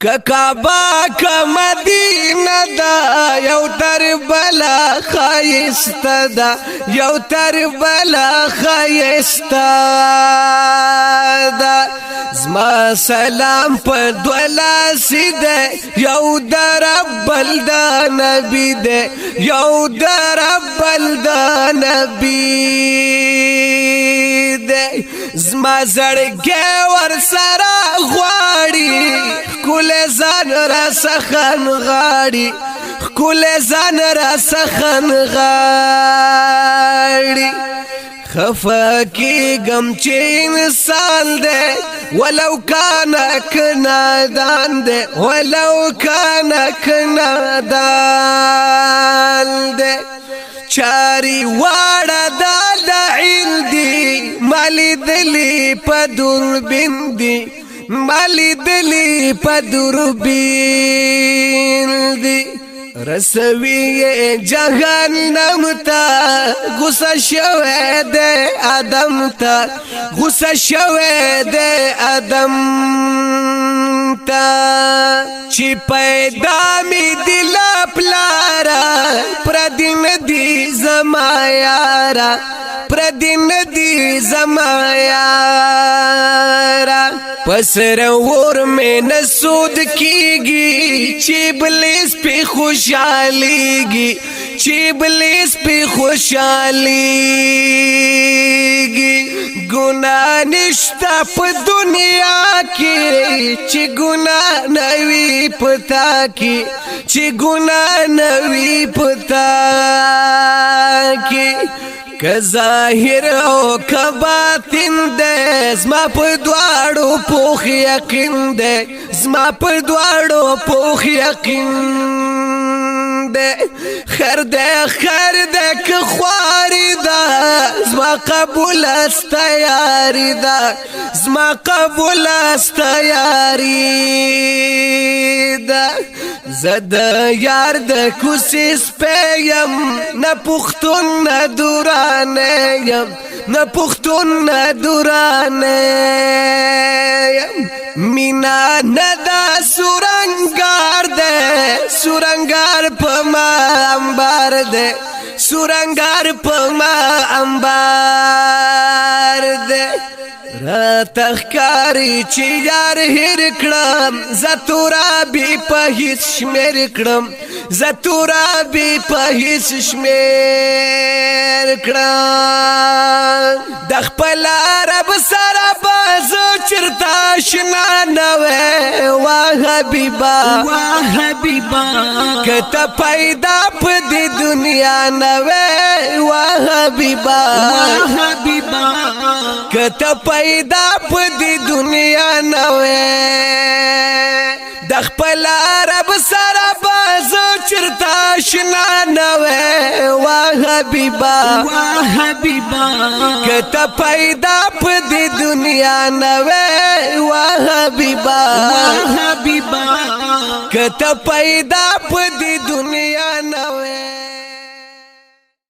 کعبه که مدینه دا یو تر بلا خایسته دا یو تر بلا خایسته دا زما سلام په دولاسی ده یو در بل دا نبی ده یو در بل دا نبی ده زما زړګي ور سره غواړي کول ځان را سخن غاړي کول ځان را سخن غاړي خفا کی غم چې انسان دے ولو کان کنادان دے ولو کان کنادان دے چاری واړه د عین دی مالی دلی په دوربین دی مالی دلی په دوربین دی رسوی جهنم تا غصه شوه ده آدم تا غصه شوه ده آدم تا چی پیدا می دل پلارا پردین دی زما یارا پردین دی زما یارا پسر ور میں نسود کیگی چی بلیس پی خوشحالیگی چی بلیس پی خوشحالیگی گناہ نشتا پا دنیا کی چی گناہ نوی پتا کی چی گناہ نوی پتا کی که ظاهر او که باطن ده زما په دواړو پوخ یقین ده زما په دواړو پوخ یقین ده خیر ده که خواری ده زما قبول است یاری ده زما قبول است یاری ده زد یار د کوسې سپیم نه پختون نه دورانه یم نه پختون نه دورانه یم مینا نه دا سورنګار ده سورنګار په ما انبار ده سورنګار په ما انبار ده را تخکاری چی یار هیر کړم زتورا بی په هیڅ شمیر کړم زتورا بی په هیڅ شمیر کړم د خپل رب سره بازو چرتا شنا نوې وا حبیبا کته پیدا په دې دنیا نوې وا حبیبا کته پیدا په دې دنیا نوې د خپل رب سره بازو چرتا شنا نوې وا حبیبا کته پیدا په دې دنیا نوې وا حبیبا کته پیدا په دې دنیا نوې